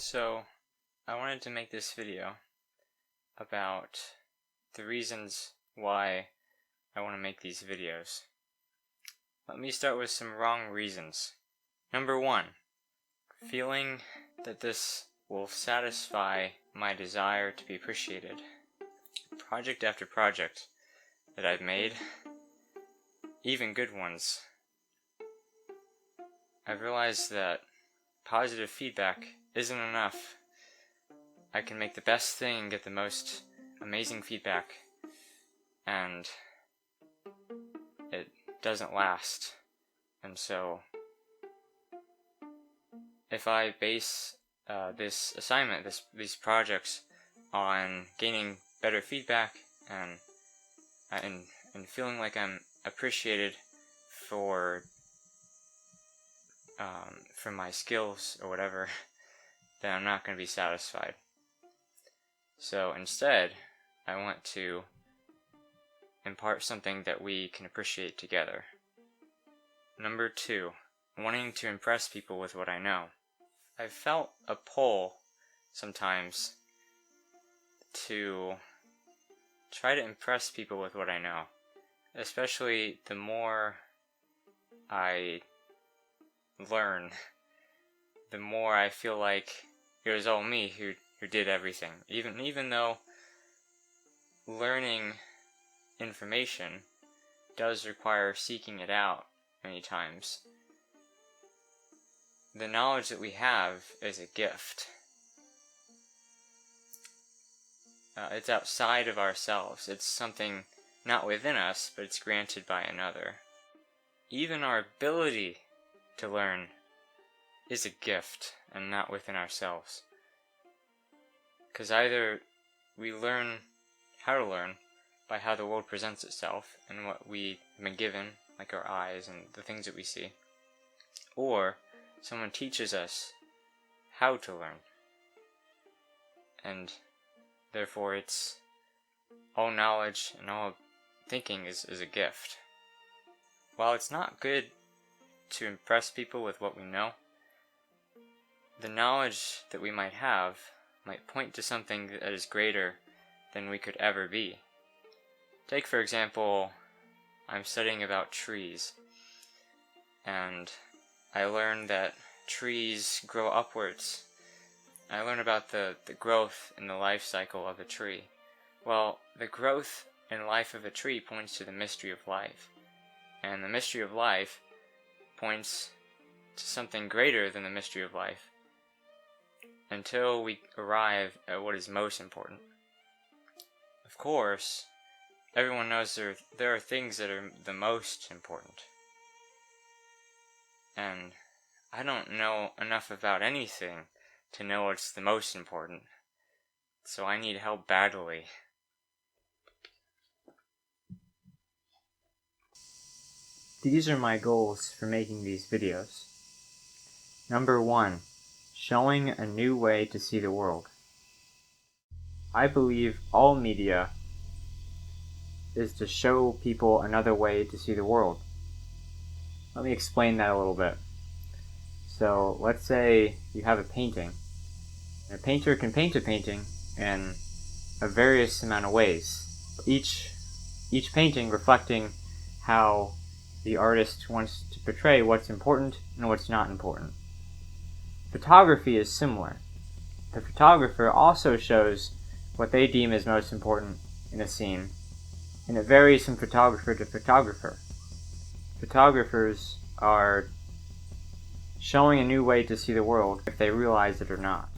So, I wanted to make this video about the reasons why I want to make these videos. Let me start with some wrong reasons. Number one, feeling that this will satisfy my desire to be appreciated. Project after project that I've made, even good ones, I've realized that positive feedback isn't enough. I can make the best thing and get the most amazing feedback, and it doesn't last. And so, if I base this assignment, these projects, on gaining better feedback and feeling like I'm appreciated for my skills or whatever, then I'm not going to be satisfied. So instead, I want to impart something that we can appreciate together. Number two, wanting to impress people with what I know. I've felt a pull sometimes to try to impress people with what I know, especially the more I learn, the more I feel like it was all me who did everything. Even though learning information does require seeking it out many times, the knowledge that we have is a gift. It's outside of ourselves. It's something not within us, but it's granted by another. Even our ability to learn is a gift and not within ourselves. Because either we learn how to learn by how the world presents itself and what we've been given, like our eyes and the things that we see, or someone teaches us how to learn. And therefore it's all knowledge and all thinking is a gift. While it's not good to impress people with what we know, the knowledge that we might have might point to something that is greater than we could ever be. Take, for example, I'm studying about trees, and I learned that trees grow upwards. I learned about the growth and the life cycle of a tree. Well, the growth and life of a tree points to the mystery of life, and the mystery of life points to something greater than the mystery of life, until we arrive at what is most important. Of course, everyone knows there are things that are the most important. And I don't know enough about anything to know what's the most important. So I need help badly. These are my goals for making these videos. Number one, showing a new way to see the world. I believe all media is to show people another way to see the world. Let me explain that a little bit. So let's say you have a painting. And a painter can paint a painting in a various amount of ways, each painting reflecting how the artist wants to portray what's important and what's not important. Photography is similar. The photographer also shows what they deem as most important in a scene, and it varies from photographer to photographer. Photographers are showing a new way to see the world if they realize it or not.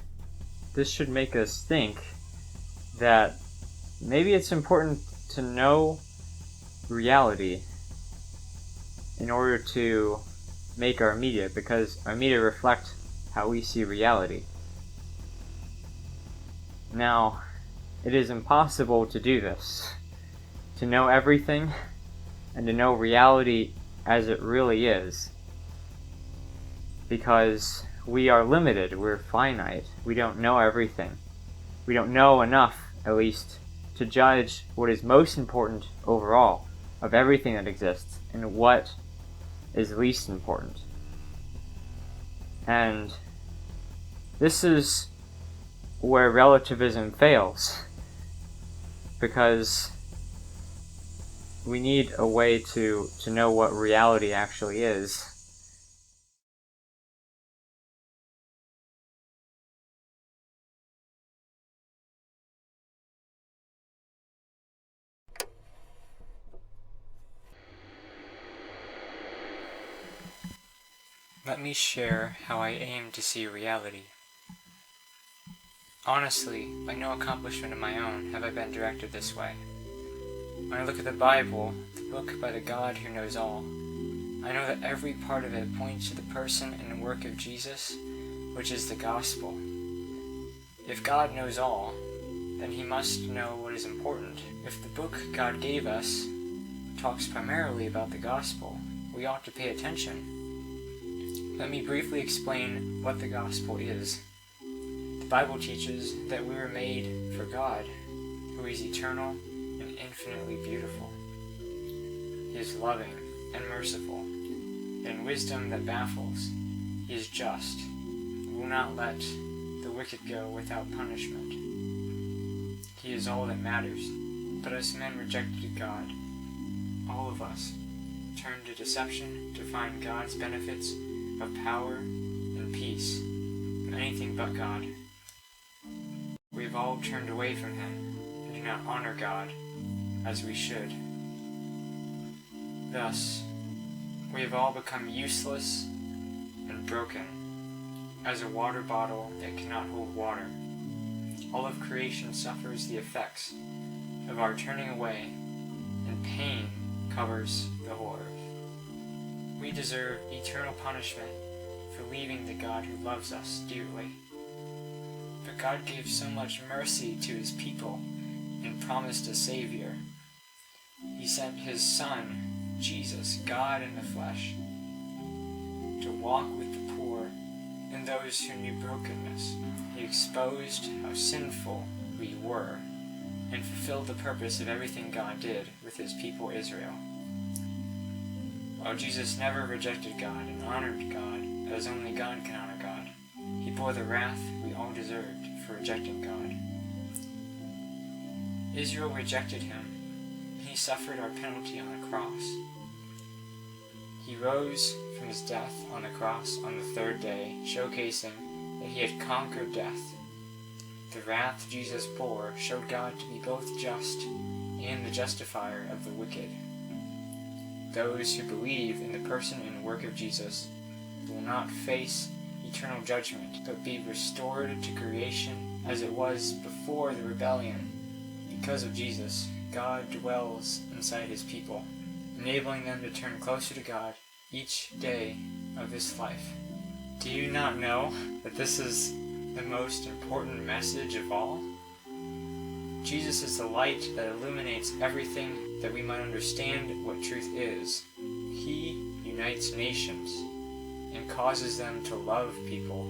This should make us think that maybe it's important to know reality in order to make our media, because our media reflect how we see reality. Now, it is impossible to do this, to know everything and to know reality as it really is, because we are limited, we're finite, we don't know everything. We don't know enough, at least, to judge what is most important overall of everything that exists and what is least important. And this is where relativism fails, because we need a way to know what reality actually is. Let me share how I aim to see reality. Honestly, by no accomplishment of my own have I been directed this way. When I look at the Bible, the book by the God who knows all, I know that every part of it points to the person and work of Jesus, which is the gospel. If God knows all, then he must know what is important. If the book God gave us talks primarily about the gospel, we ought to pay attention. Let me briefly explain what the gospel is. The Bible teaches that we were made for God, who is eternal and infinitely beautiful. He is loving and merciful, and wisdom that baffles. He is just, and will not let the wicked go without punishment. He is all that matters, but us men rejected God. All of us turned to deception to find God's benefits of power and peace from anything but God. We have all turned away from him and do not honor God as we should. Thus, we have all become useless and broken, as a water bottle that cannot hold water. All of creation suffers the effects of our turning away, and pain covers the horror. We deserve eternal punishment for leaving the God who loves us dearly. But God gave so much mercy to his people and promised a Savior. He sent his Son, Jesus, God in the flesh, to walk with the poor and those who knew brokenness. He exposed how sinful we were and fulfilled the purpose of everything God did with his people Israel. While Jesus never rejected God and honored God as only God can honor God, he bore the wrath we all deserved for rejecting God. Israel rejected him, and he suffered our penalty on the cross. He rose from his death on the cross on the third day, showcasing that he had conquered death. The wrath Jesus bore showed God to be both just and the justifier of the wicked. Those who believe in the person and work of Jesus will not face eternal judgment, but be restored to creation as it was before the rebellion. Because of Jesus, God dwells inside his people, enabling them to turn closer to God each day of this life. Do you not know that this is the most important message of all? Jesus is the light that illuminates everything that we might understand what truth is. He unites nations and causes them to love people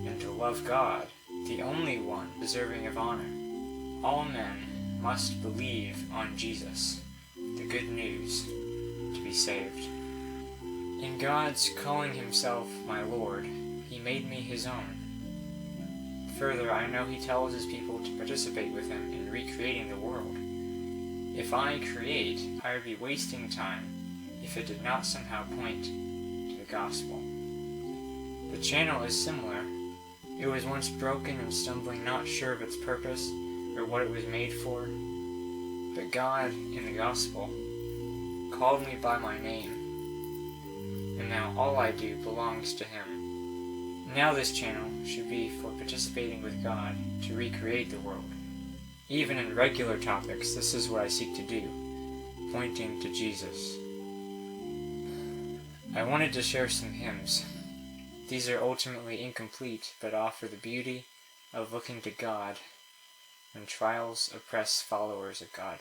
and to love God, the only one deserving of honor. All men must believe on Jesus, the good news, to be saved. In God's calling himself my Lord, he made me his own. Further, I know he tells his people to participate with him in recreating the world. If I create, I would be wasting time if it did not somehow point to the gospel. The channel is similar. It was once broken and stumbling, not sure of its purpose or what it was made for. But God, in the gospel, called me by my name, and now all I do belongs to him. Now this channel should be for participating with God to recreate the world. Even in regular topics, this is what I seek to do, pointing to Jesus. I wanted to share some hymns. These are ultimately incomplete, but offer the beauty of looking to God when trials oppress followers of God.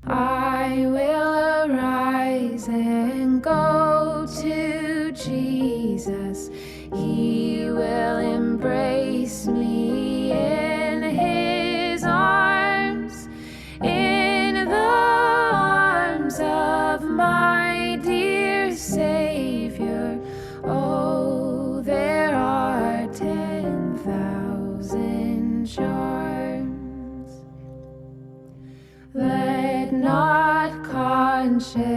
I will arise and go to Jesus. He will embrace me in his arms in the share.